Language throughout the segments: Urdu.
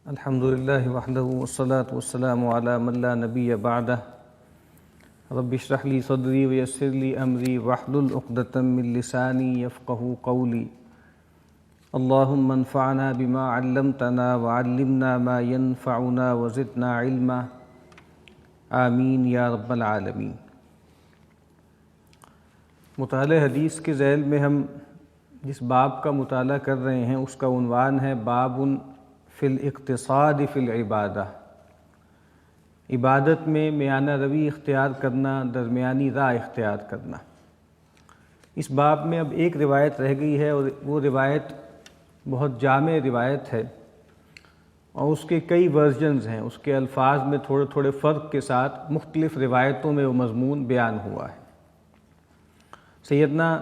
الحمد للہ وحدہ والصلاة والسلام علی من لا نبی بعدہ رب اشرح لی صدری ویسر لی امری واحلل عقدۃ من لسانی یفقہوا قولی اللہم انفعنا بما علمتنا وعلمنا ما ينفعنا وزدنا علما آمین یا رب العالمین۔ مطالعہ حدیث کے ذیل میں ہم جس باب کا مطالعہ کر رہے ہیں اس کا عنوان ہے باب فی الاقتصاد فی العبادہ، عبادت میں میانہ روی اختیار کرنا، درمیانی راہ اختیار کرنا۔ اس باب میں اب ایک روایت رہ گئی ہے اور وہ روایت بہت جامع روایت ہے اور اس کے کئی ورژنز ہیں، اس کے الفاظ میں تھوڑے تھوڑے فرق کے ساتھ مختلف روایتوں میں وہ مضمون بیان ہوا ہے۔ سیدنا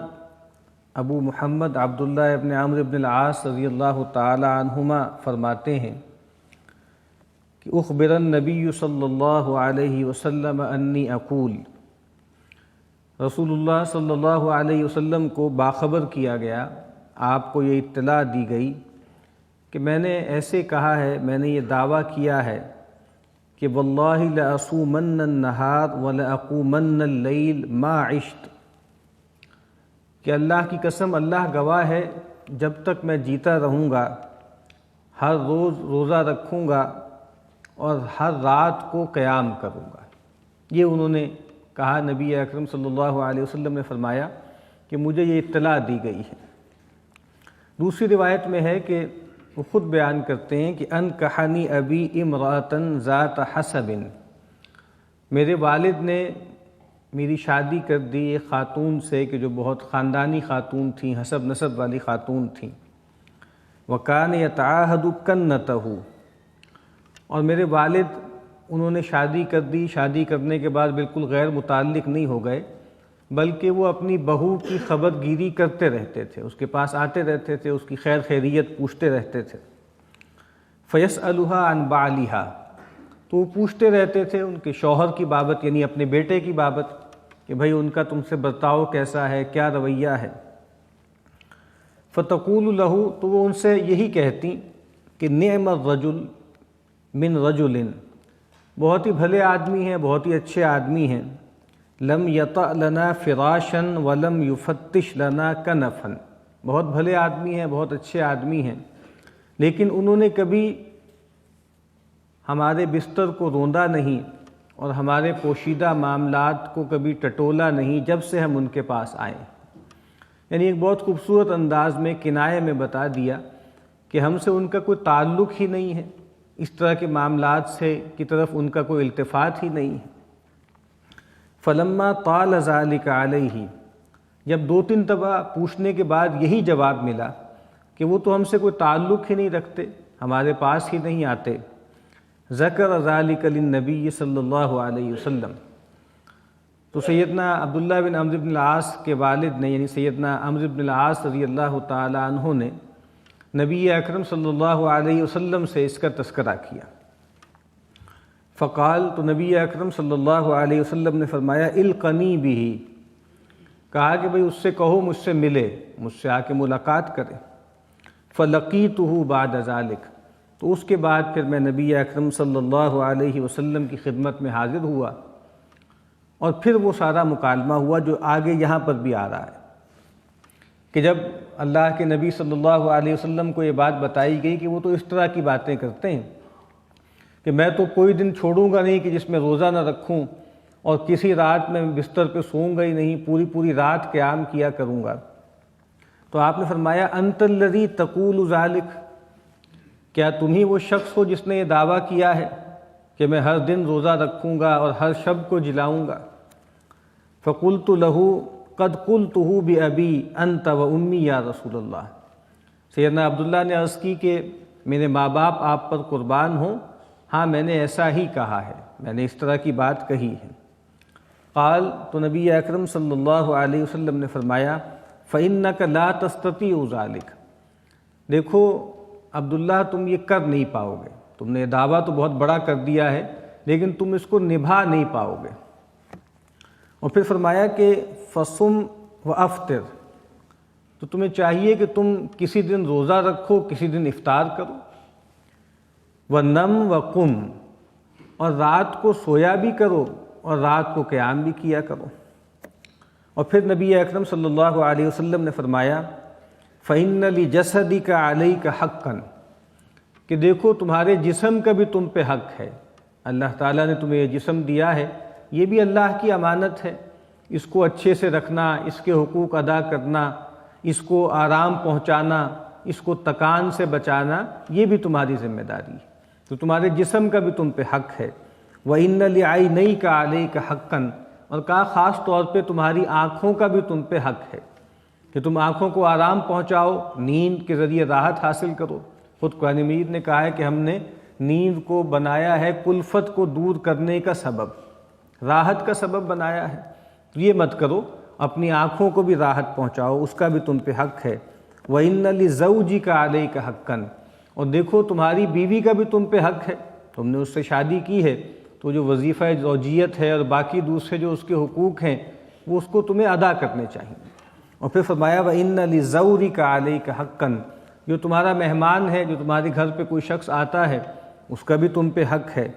ابو محمد عبداللہ ابن عمرو ابن العاص رضی اللہ تعالی عنہما فرماتے ہیں کہ اخبر النبی صلی اللہ علیہ وسلم انی اقول، رسول اللہ صلی اللہ علیہ وسلم کو باخبر کیا گیا، آپ کو یہ اطلاع دی گئی کہ میں نے ایسے کہا ہے، میں نے یہ دعویٰ کیا ہے کہ واللہ لأصومن النہار ولأقومن اللیل ما عشت، کہ اللہ کی قسم، اللہ گواہ ہے، جب تک میں جیتا رہوں گا ہر روز روزہ رکھوں گا اور ہر رات کو قیام کروں گا۔ یہ انہوں نے کہا، نبی اکرم صلی اللہ علیہ وسلم نے فرمایا کہ مجھے یہ اطلاع دی گئی ہے۔ دوسری روایت میں ہے کہ وہ خود بیان کرتے ہیں کہ انکحنی ابی امرأۃ ذات حسب، میرے والد نے میری شادی کر دی ایک خاتون سے کہ جو بہت خاندانی خاتون تھیں، حسب نسب والی خاتون تھیں۔ وَكَانَ يَتَعَاهَدُ كَنَّتَهُ، اور میرے والد انہوں نے شادی کر دی، شادی کرنے کے بعد بالکل غیر متعلق نہیں ہو گئے بلکہ وہ اپنی بہو کی خبر گیری کرتے رہتے تھے، اس کے پاس آتے رہتے تھے، اس کی خیر خیریت پوچھتے رہتے تھے۔ فَيَسْأَلُهَا عَنْ بَعْلِهَا، تو وہ پوچھتے رہتے تھے ان کے شوہر کی بابت، یعنی اپنے بیٹے کی بابت، کہ بھئی ان کا تم سے برتاؤ کیسا ہے، کیا رویہ ہے۔ فَتَقُولُ لَهُ، تو وہ ان سے یہی کہتی کہ نعم الرجل من رجل، بہت ہی بھلے آدمی ہیں، بہت ہی اچھے آدمی ہیں، لم یطأ لنا فراشا ولم یفتش لنا کنفا، بہت بھلے آدمی ہیں، بہت اچھے آدمی ہیں، لیکن انہوں نے کبھی ہمارے بستر کو روندا نہیں اور ہمارے پوشیدہ معاملات کو کبھی ٹٹولا نہیں جب سے ہم ان کے پاس آئے۔ یعنی ایک بہت خوبصورت انداز میں کنایے میں بتا دیا کہ ہم سے ان کا کوئی تعلق ہی نہیں ہے، اس طرح کے معاملات سے کی طرف ان کا کوئی التفات ہی نہیں ہے۔ فلما طال ذلك علیہ، جب دو تین دفعہ پوچھنے کے بعد یہی جواب ملا کہ وہ تو ہم سے کوئی تعلق ہی نہیں رکھتے، ہمارے پاس ہی نہیں آتے، ذکر ذلك للنبی صلی اللہ علیہ وسلم، تو سیدنا عبداللہ بن عمرو بن العاص کے والد نے، یعنی سیدنا عمرو بن العاص رضی اللہ تعالی عنہ نے نبی اکرم صلی اللہ علیہ وسلم سے اس کا تذکرہ کیا۔ فقال، تو نبی اکرم صلی اللہ علیہ وسلم نے فرمایا القنی بہ، کہا کہ بھئی اس سے کہو مجھ سے ملے، مجھ سے آ کے ملاقات کرے۔ فلقیتہ بعد ذلک، تو اس کے بعد پھر میں نبی اکرم صلی اللہ علیہ وسلم کی خدمت میں حاضر ہوا اور پھر وہ سارا مکالمہ ہوا جو آگے یہاں پر بھی آ رہا ہے کہ جب اللہ کے نبی صلی اللہ علیہ وسلم کو یہ بات بتائی گئی کہ وہ تو اس طرح کی باتیں کرتے ہیں کہ میں تو کوئی دن چھوڑوں گا نہیں کہ جس میں روزہ نہ رکھوں اور کسی رات میں بستر پہ سوؤں گا ہی نہیں، پوری پوری رات قیام کیا کروں گا۔ تو آپ نے فرمایا انت الذی تقول ذلک، کیا تم ہی وہ شخص ہو جس نے یہ دعویٰ کیا ہے کہ میں ہر دن روزہ رکھوں گا اور ہر شب کو جلاؤں گا؟ فقلت له قد قلته بأبی انت و امی یا رسول اللہ، سیدنا عبداللہ نے عرض کی کہ میرے ماں باپ آپ پر قربان ہوں، ہاں میں نے ایسا ہی کہا ہے، میں نے اس طرح کی بات کہی ہے۔ قال، تو نبی اکرم صلی اللہ علیہ وسلم نے فرمایا فإنک لا تستطیع ذلک، دیکھو عبداللہ تم یہ کر نہیں پاؤ گے، تم نے دعویٰ تو بہت بڑا کر دیا ہے لیکن تم اس کو نبھا نہیں پاؤ گے۔ اور پھر فرمایا کہ فصم وافطر، تو تمہیں چاہیے کہ تم کسی دن روزہ رکھو، کسی دن افطار کرو۔ ونم وقم، اور رات کو سویا بھی کرو اور رات کو قیام بھی کیا کرو۔ اور پھر نبی اکرم صلی اللہ علیہ وسلم نے فرمایا فَإِنَّ لِجَسَدِكَ عَلَيْكَ حَقًّا، کہ دیکھو تمہارے جسم کا بھی تم پہ حق ہے۔ اللہ تعالیٰ نے تمہیں یہ جسم دیا ہے، یہ بھی اللہ کی امانت ہے، اس کو اچھے سے رکھنا، اس کے حقوق ادا کرنا، اس کو آرام پہنچانا، اس کو تکان سے بچانا، یہ بھی تمہاری ذمہ داری ہے، تو تمہارے جسم کا بھی تم پہ حق ہے۔ وَإِنَّ لِعَيْنَيْكَ عَلَيْكَ حَقًّا، اور کہا خاص طور پہ تمہاری آنکھوں کا بھی تم پہ حق ہے کہ تم آنکھوں کو آرام پہنچاؤ، نیند کے ذریعے راحت حاصل کرو۔ خود قرآن مجید نے کہا ہے کہ ہم نے نیند کو بنایا ہے کلفت کو دور کرنے کا سبب، راحت کا سبب بنایا ہے، تو یہ مت کرو، اپنی آنکھوں کو بھی راحت پہنچاؤ، اس کا بھی تم پہ حق ہے۔ وَإِنَّ لِزَوْجِكَ عَلَيْكَ حَقًّا، اور دیکھو تمہاری بیوی کا بھی تم پہ حق ہے، تم نے اس سے شادی کی ہے تو جو وظیفہ زوجیت ہے اور باقی دوسرے جو اس کے حقوق ہیں وہ اس کو تمہیں ادا کرنے چاہیے۔ اور پھر فرمایا وَإِنَّ لِزَوْرِكَ عَلَيْكَ حَقًّا، جو تمہارا مہمان ہے، جو تمہارے گھر پہ کوئی شخص آتا ہے، اس کا بھی تم پہ حق ہے۔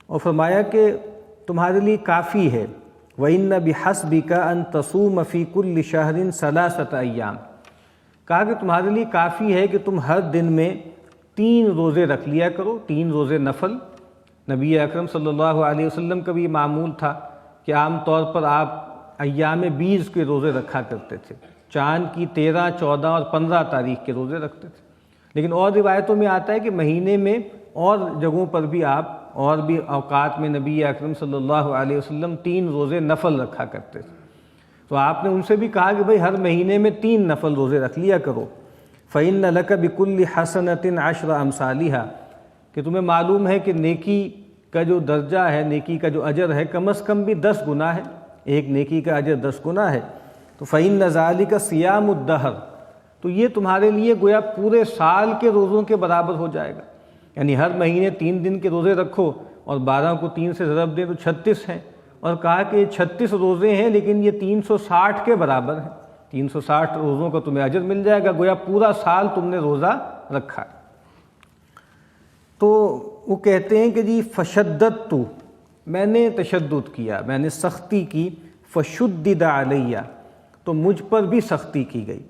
اور فرمایا کہ تمہارے لیے کافی ہے وَإِنَّ بِحَسْبِكَ أَن تَصُومَ فِي كُلِّ شَهْرٍ 3 أيام، کہا کہ تمہارے لیے کافی ہے کہ تم ہر دن میں 3 روزے رکھ لیا کرو، 3 روزے نفل۔ نبی اکرم صلی اللہ علیہ وسلم کا بھی معمول تھا کہ عام طور پر آپ ایام 20 کے روزے رکھا کرتے تھے، چاند کی 13، 14 اور 15 تاریخ کے روزے رکھتے تھے، لیکن اور روایتوں میں آتا ہے کہ مہینے میں اور جگہوں پر بھی آپ اور بھی اوقات میں نبی اکرم صلی اللہ علیہ وسلم 3 روزے نفل رکھا کرتے تھے۔ تو آپ نے ان سے بھی کہا کہ بھئی ہر مہینے میں 3 نفل روزے رکھ لیا کرو۔ فَإِنَّ لَكَ بِكُلِّ حَسَنَةٍ 10 أَمْثَالِهَا، کہ تمہیں معلوم ہے کہ نیکی کا جو درجہ ہے، نیکی کا جو اجر ہے، کم از کم بھی 10 گنا ہے، ایک نیکی کا اجر 10 گنا ہے۔ تو فَإِنَّ ذَلِكَ صِيَامُ الدَّهْرِ، تو یہ تمہارے لیے گویا پورے سال کے روزوں کے برابر ہو جائے گا، یعنی ہر مہینے 3 دن کے روزے رکھو اور 12 کو 3 سے ضرب دیں تو 36 ہیں، اور کہا کہ یہ 36 روزے ہیں لیکن یہ 360 کے برابر ہیں، 360 روزوں کا تمہیں اجر مل جائے گا، گویا پورا سال تم نے روزہ رکھا ہے۔ تو وہ کہتے ہیں کہ جی فشددت، میں نے تشدد کیا، میں نے سختی کی، فشدد علیہ، تو مجھ پر بھی سختی کی گئی۔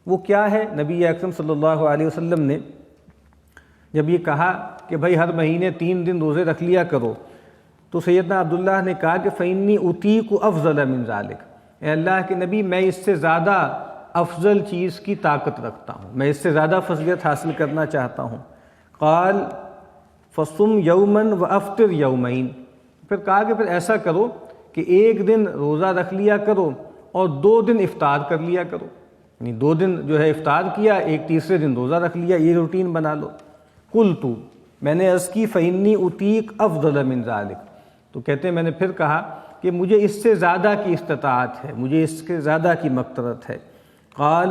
وہ کیا ہے؟ نبی اکرم صلی اللہ علیہ وسلم نے جب یہ کہا کہ بھائی ہر مہینے 3 دن روزے رکھ لیا کرو، تو سیدنا عبداللہ نے کہا کہ فإنی اطیق افضل من ذلک، اے اللہ کے نبی میں اس سے زیادہ افضل چیز کی طاقت رکھتا ہوں، میں اس سے زیادہ فضیلت حاصل کرنا چاہتا ہوں۔ قال فصم یوما وافطر یومین، پھر کہا کہ پھر ایسا کرو کہ ایک دن روزہ رکھ لیا کرو اور 2 دن افطار کر لیا کرو، یعنی 2 دن جو ہے افطار کیا، ایک تیسرے دن روزہ رکھ لیا، یہ روٹین بنا لو۔ قلت، میں نے عرض کی فإنی اطیق افضل من ذلک، تو کہتے ہیں میں نے پھر کہا کہ مجھے اس سے زیادہ کی استطاعت ہے، مجھے اس کے زیادہ کی مقدرت ہے۔ قال،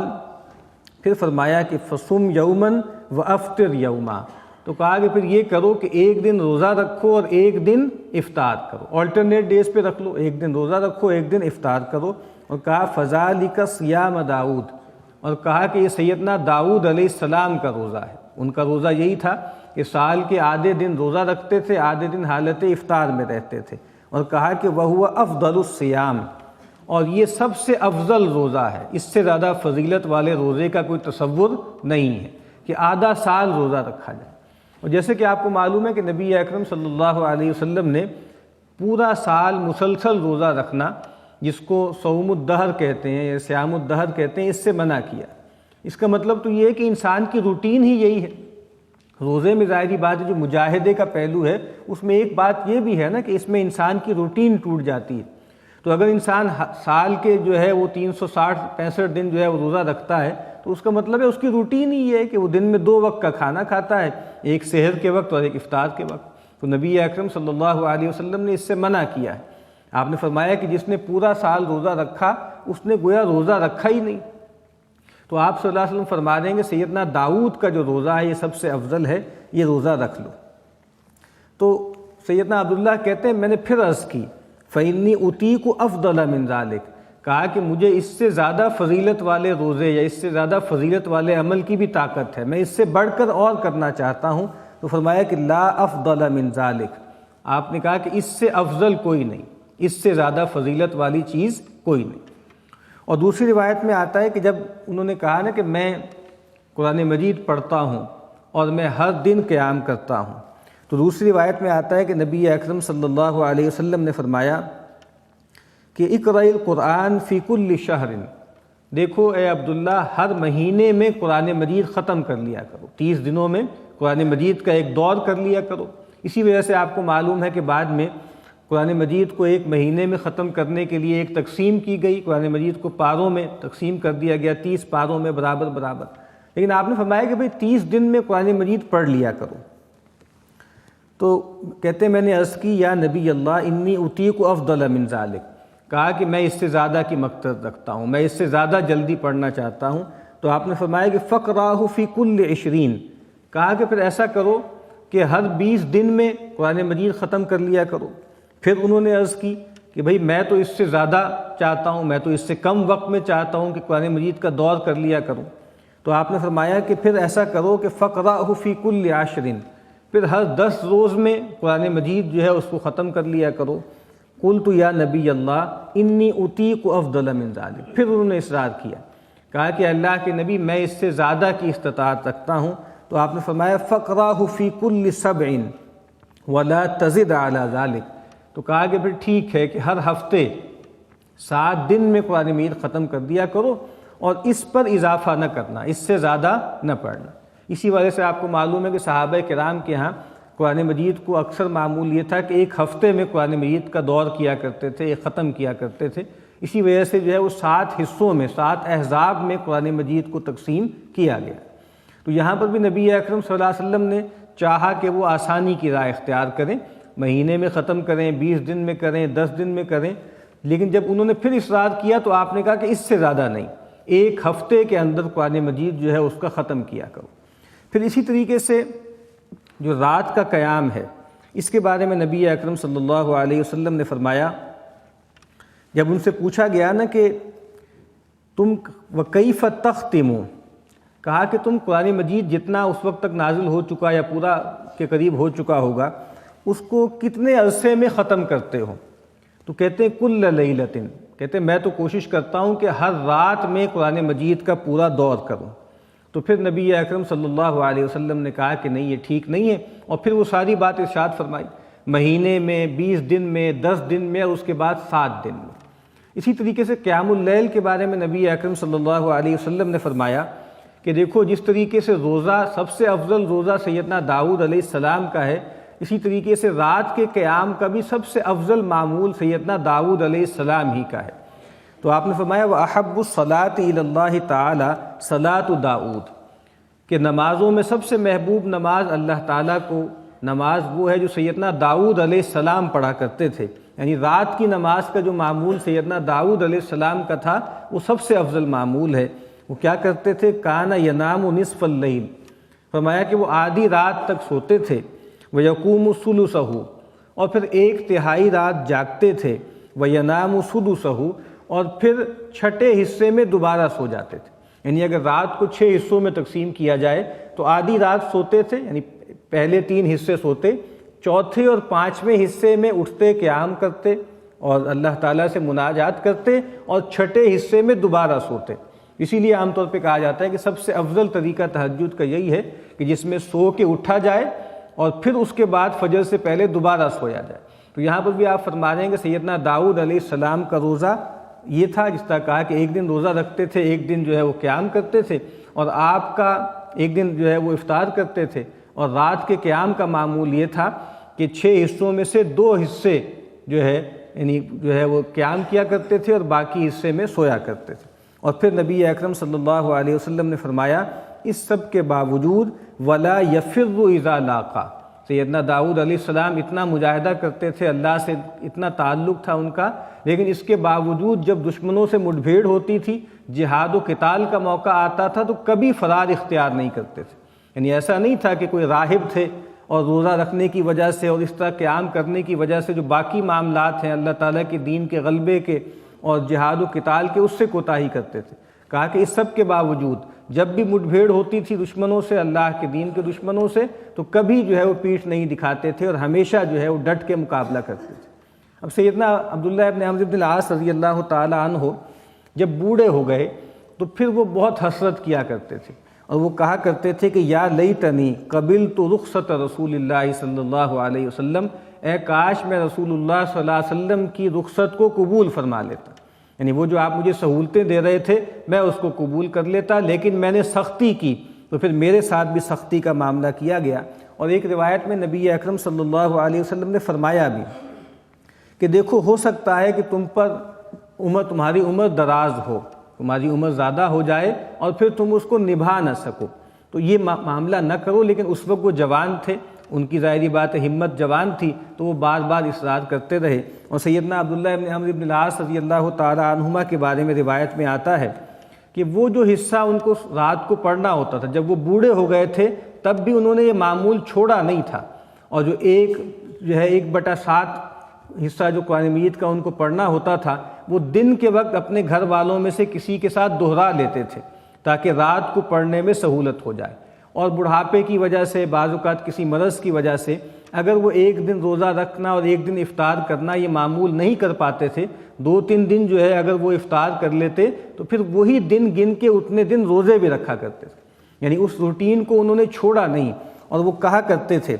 پھر فرمایا کہ فصم یوما وافطر یوما، تو کہا کہ پھر یہ کرو کہ ایک دن روزہ رکھو اور ایک دن افطار کرو، آلٹرنیٹ ڈیز پہ رکھ لو، ایک دن روزہ رکھو ایک دن افطار کرو۔ اور کہا فذالک صیام داؤد، اور کہا کہ یہ سیدنا داؤد علیہ السلام کا روزہ ہے، ان کا روزہ یہی تھا کہ سال کے آدھے دن روزہ رکھتے تھے، آدھے دن حالت افطار میں رہتے تھے، اور کہا کہ وہو افضل الصیام، اور یہ سب سے افضل روزہ ہے، اس سے زیادہ فضیلت والے روزے کا کوئی تصور نہیں ہے کہ آدھا سال روزہ رکھا جائے۔ اور جیسے کہ آپ کو معلوم ہے کہ نبی اکرم صلی اللہ علیہ وسلم نے پورا سال مسلسل روزہ رکھنا، جس کو صوم الدہر کہتے ہیں یا صیام الدہر کہتے ہیں، اس سے منع کیا۔ اس کا مطلب تو یہ ہے کہ انسان کی روٹین ہی یہی ہے۔ روزے میں ظاہری بات ہے جو مجاہدے کا پہلو ہے، اس میں ایک بات یہ بھی ہے نا کہ اس میں انسان کی روٹین ٹوٹ جاتی ہے۔ تو اگر انسان سال کے جو ہے وہ 365 دن جو ہے وہ روزہ رکھتا ہے، تو اس کا مطلب ہے اس کی روٹین ہی یہ ہے کہ وہ دن میں 2 وقت کا کھانا کھاتا ہے، ایک سحر کے وقت اور ایک افطار کے وقت۔ تو نبی اکرم صلی اللہ علیہ وسلم نے اس سے منع کیا ہے۔ آپ نے فرمایا کہ جس نے پورا سال روزہ رکھا اس نے گویا روزہ رکھا ہی نہیں۔ تو آپ صلی اللہ علیہ وسلم فرما دیں گے سیدنا داؤد کا جو روزہ ہے یہ سب سے افضل ہے، یہ روزہ رکھ لو۔ تو سیدنا عبداللہ کہتے ہیں میں نے پھر عرض کی فإنی اطیق افضل من ذلک، کہا کہ مجھے اس سے زیادہ فضیلت والے روزے یا اس سے زیادہ فضیلت والے عمل کی بھی طاقت ہے، میں اس سے بڑھ کر اور کرنا چاہتا ہوں۔ تو فرمایا کہ لا افضل من ذالک، آپ نے کہا کہ اس سے افضل کوئی نہیں، اس سے زیادہ فضیلت والی چیز کوئی نہیں۔ اور دوسری روایت میں آتا ہے کہ جب انہوں نے کہا نا کہ میں قرآن مجید پڑھتا ہوں اور میں ہر دن قیام کرتا ہوں، تو دوسری روایت میں آتا ہے کہ نبی اکرم صلی اللہ علیہ وسلم نے فرمایا کہ اقرأ القرآن فی کل شہر، دیکھو اے عبداللہ ہر مہینے میں قرآن مجید ختم کر لیا کرو، 30 دنوں میں قرآن مجید کا ایک دور کر لیا کرو۔ اسی وجہ سے آپ کو معلوم ہے کہ بعد میں قرآن مجید کو ایک مہینے میں ختم کرنے کے لیے ایک تقسیم کی گئی، قرآن مجید کو پاروں میں تقسیم کر دیا گیا، 30 پاروں میں برابر برابر، لیکن آپ نے فرمایا کہ بھئی 30 دن میں قرآن مجید پڑھ لیا کرو۔ تو کہتے ہیں میں نے عرض کی یا نبی اللہ انی اطیق افضل من ذالک، کہا کہ میں اس سے زیادہ کی مقصد رکھتا ہوں، میں اس سے زیادہ جلدی پڑھنا چاہتا ہوں۔ تو آپ نے فرمایا کہ فقرأہ فی کل 20، کہا کہ پھر ایسا کرو کہ ہر 20 دن میں قرآن مجید ختم کر لیا کرو۔ پھر انہوں نے عرض کی کہ بھئی میں تو اس سے زیادہ چاہتا ہوں، میں تو اس سے کم وقت میں چاہتا ہوں کہ قرآن مجید کا دور کر لیا کروں۔ تو آپ نے فرمایا کہ پھر ایسا کرو کہ فقرأہ فی کل 10، پھر ہر 10 روز میں قرآن مجید جو ہے اس کو ختم کر لیا کرو۔ قلت یا نبی اللہ انی اطیق افضل من ذالک، پھر انہوں نے اصرار کیا، کہا کہ اللہ کے نبی میں اس سے زیادہ کی استطاعت رکھتا ہوں۔ تو آپ نے فرمایا فقرأہ فی کل 7 ولا تزد علی ذالک، تو کہا کہ پھر ٹھیک ہے کہ ہر ہفتے 7 دن میں قرآن مجید ختم کر دیا کرو اور اس پر اضافہ نہ کرنا، اس سے زیادہ نہ پڑھنا۔ اسی وجہ سے آپ کو معلوم ہے کہ صحابہ کرام کے ہاں قرآن مجید کو اکثر معمول یہ تھا کہ ایک ہفتے میں قرآن مجید کا دور کیا کرتے تھے، ایک ختم کیا کرتے تھے۔ اسی وجہ سے جو ہے وہ 7 حصوں میں، 7 احزاب میں قرآن مجید کو تقسیم کیا گیا۔ تو یہاں پر بھی نبی اکرم صلی اللہ علیہ وسلم نے چاہا کہ وہ آسانی کی راہ اختیار کریں، مہینے میں ختم کریں، 20 دن میں کریں، 10 دن میں کریں، لیکن جب انہوں نے پھر اصرار کیا تو آپ نے کہا کہ اس سے زیادہ نہیں، ایک ہفتے کے اندر قرآن مجید جو ہے اس کا ختم کیا کرو۔ پھر اسی طریقے سے جو رات کا قیام ہے، اس کے بارے میں نبی اکرم صلی اللہ علیہ وسلم نے فرمایا، جب ان سے پوچھا گیا نا کہ تم وکیف تختمون، کہا کہ تم قرآن مجید جتنا اس وقت تک نازل ہو چکا یا پورا کے قریب ہو چکا ہوگا اس کو کتنے عرصے میں ختم کرتے ہو؟ تو کہتے ہیں کل لیلۃ، کہتے ہیں میں تو کوشش کرتا ہوں کہ ہر رات میں قرآن مجید کا پورا دور کروں۔ تو پھر نبی اکرم صلی اللہ علیہ وسلم نے کہا کہ نہیں یہ ٹھیک نہیں ہے، اور پھر وہ ساری بات ارشاد فرمائی، مہینے میں، 20 دن میں، 10 دن میں، اور اس کے بعد 7 دن میں۔ اسی طریقے سے قیام اللیل کے بارے میں نبی اکرم صلی اللہ علیہ وسلم نے فرمایا کہ دیکھو جس طریقے سے روزہ سب سے افضل روزہ سیدنا داؤد علیہ السلام کا ہے، اسی طریقے سے رات کے قیام کا بھی سب سے افضل معمول سیدنا داؤد علیہ السلام ہی کا ہے۔ تو آپ نے فرمایا وَأَحَبُّ الصَّلَاةِ إِلَى اللَّهِ تَعَالَى صَلَاةُ داؤد، کہ نمازوں میں سب سے محبوب نماز اللہ تعالیٰ کو نماز وہ ہے جو سیدنا داؤد علیہ السلام پڑھا کرتے تھے، یعنی رات کی نماز کا جو معمول سیدنا داؤد علیہ السلام کا تھا وہ سب سے افضل معمول ہے۔ وہ کیا کرتے تھے؟ کان ینام نصف اللیل، فرمایا کہ وہ آدھی رات تک سوتے تھے، ویقوم ثلثہ، اور پھر 1/3 رات جاگتے تھے، وینام سدسہ، اور پھر 6ٹھے حصے میں دوبارہ سو جاتے تھے۔ یعنی اگر رات کو 6 حصوں میں تقسیم کیا جائے تو آدھی رات سوتے تھے، یعنی پہلے 3 حصے سوتے، چوتھے اور 5ویں حصے میں اٹھتے، قیام کرتے اور اللہ تعالیٰ سے مناجات کرتے، اور 6ٹھے حصے میں دوبارہ سوتے۔ اسی لیے عام طور پہ کہا جاتا ہے کہ سب سے افضل طریقہ تہجد کا یہی ہے کہ جس میں سو کے اٹھا جائے اور پھر اس کے بعد فجر سے پہلے دوبارہ سویا جائے۔ تو یہاں پر بھی آپ فرما رہے ہیں کہ سیدنا داؤد علیہ السلام کا روزہ یہ تھا، جس طرح کہا کہ ایک دن روزہ رکھتے تھے، ایک دن جو ہے وہ قیام کرتے تھے، اور آپ کا ایک دن جو ہے وہ افطار کرتے تھے، اور رات کے قیام کا معمول یہ تھا کہ 6 حصوں میں سے 2 حصے جو ہے یعنی جو ہے وہ قیام کیا کرتے تھے اور باقی حصے میں سویا کرتے تھے۔ اور پھر نبی اکرم صلی اللہ علیہ وسلم نے فرمایا اس سب کے باوجود ولا یفر اذا لاقا، سیدنا داؤد علیہ السلام اتنا مجاہدہ کرتے تھے، اللہ سے اتنا تعلق تھا ان کا، لیکن اس کے باوجود جب دشمنوں سے مٹ بھیڑ ہوتی تھی، جہاد و قتال کا موقع آتا تھا تو کبھی فرار اختیار نہیں کرتے تھے۔ یعنی ایسا نہیں تھا کہ کوئی راہب تھے اور روزہ رکھنے کی وجہ سے اور اس طرح قیام کرنے کی وجہ سے جو باقی معاملات ہیں اللہ تعالیٰ کے دین کے غلبے کے اور جہاد و قتال کے، اس سے کوتاہی کرتے تھے۔ کہا کہ اس سب کے باوجود جب بھی مٹ بھیڑ ہوتی تھی دشمنوں سے، اللہ کے دین کے دشمنوں سے، تو کبھی جو ہے وہ پیٹھ نہیں دکھاتے تھے اور ہمیشہ جو ہے وہ ڈٹ کے مقابلہ کرتے تھے۔ اب سیدنا عبداللہ ابن عمرو بن العاص رضی اللہ تعالی عنہ جب بوڑھے ہو گئے تو پھر وہ بہت حسرت کیا کرتے تھے، اور وہ کہا کرتے تھے کہ یا لیتنی قبلت رخصت رسول اللہ صلی اللہ علیہ وسلم، اے کاش میں رسول اللہ صلی اللہ علیہ وسلم کی رخصت کو قبول فرما لیتا، یعنی وہ جو آپ مجھے سہولتیں دے رہے تھے میں اس کو قبول کر لیتا، لیکن میں نے سختی کی تو پھر میرے ساتھ بھی سختی کا معاملہ کیا گیا۔ اور ایک روایت میں نبی اکرم صلی اللہ علیہ وسلم نے فرمایا بھی کہ دیکھو ہو سکتا ہے کہ تم پر تمہاری عمر دراز ہو، تمہاری عمر زیادہ ہو جائے اور پھر تم اس کو نبھا نہ سکو، تو یہ معاملہ نہ کرو۔ لیکن اس وقت وہ جوان تھے، ان کی ظاہری بات ہے ہمت جوان تھی، تو وہ بار بار اصرار کرتے رہے۔ اور سیدنا عبداللہ ابن عمرو بن العاص رضی اللہ تعالی عنہما کے بارے میں روایت میں آتا ہے کہ وہ جو حصہ ان کو رات کو پڑھنا ہوتا تھا، جب وہ بوڑھے ہو گئے تھے تب بھی انہوں نے یہ معمول چھوڑا نہیں تھا، اور جو 1/7 حصہ جو قرآن مجید کا ان کو پڑھنا ہوتا تھا وہ دن کے وقت اپنے گھر والوں میں سے کسی کے ساتھ دہرا لیتے تھے تاکہ رات کو پڑھنے میں سہولت ہو جائے۔ اور بڑھاپے کی وجہ سے، بعض اوقات کسی مرض کی وجہ سے اگر وہ ایک دن روزہ رکھنا اور ایک دن افطار کرنا یہ معمول نہیں کر پاتے تھے، 2-3 دن جو ہے اگر وہ افطار کر لیتے تو پھر وہی دن گن کے اتنے دن روزے بھی رکھا کرتے تھے، یعنی اس روٹین کو انہوں نے چھوڑا نہیں۔ اور وہ کہا کرتے تھے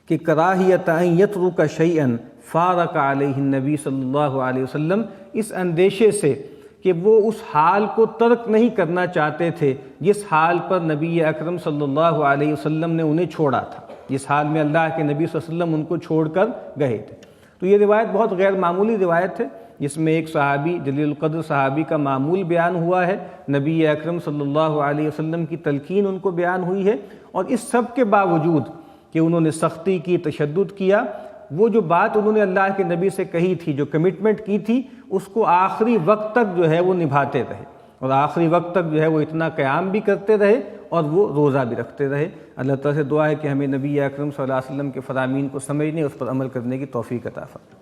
کہ کراہیت ان یترک شیئا فارق علیہ النبی صلی اللہ علیہ وسلم، اس اندیشے سے کہ وہ اس حال کو ترک نہیں کرنا چاہتے تھے جس حال پر نبی اکرم صلی اللہ علیہ وسلم نے انہیں چھوڑا تھا، جس حال میں اللہ کے نبی صلی اللہ علیہ وسلم ان کو چھوڑ کر گئے تھے۔ تو یہ روایت بہت غیر معمولی روایت ہے، جس میں ایک صحابی جلیل القدر صحابی کا معمول بیان ہوا ہے، نبی اکرم صلی اللہ علیہ وسلم کی تلقین ان کو بیان ہوئی ہے، اور اس سب کے باوجود کہ انہوں نے سختی کی، تشدد کیا، وہ جو بات انہوں نے اللہ کے نبی سے کہی تھی، جو کمٹمنٹ کی تھی، اس کو آخری وقت تک جو ہے وہ نبھاتے رہے، اور آخری وقت تک جو ہے وہ اتنا قیام بھی کرتے رہے اور وہ روزہ بھی رکھتے رہے۔ اللہ تعالیٰ سے دعا ہے کہ ہمیں نبی اکرم صلی اللہ علیہ وسلم کے فرامین کو سمجھنے، اس پر عمل کرنے کی توفیق عطا فرمائے۔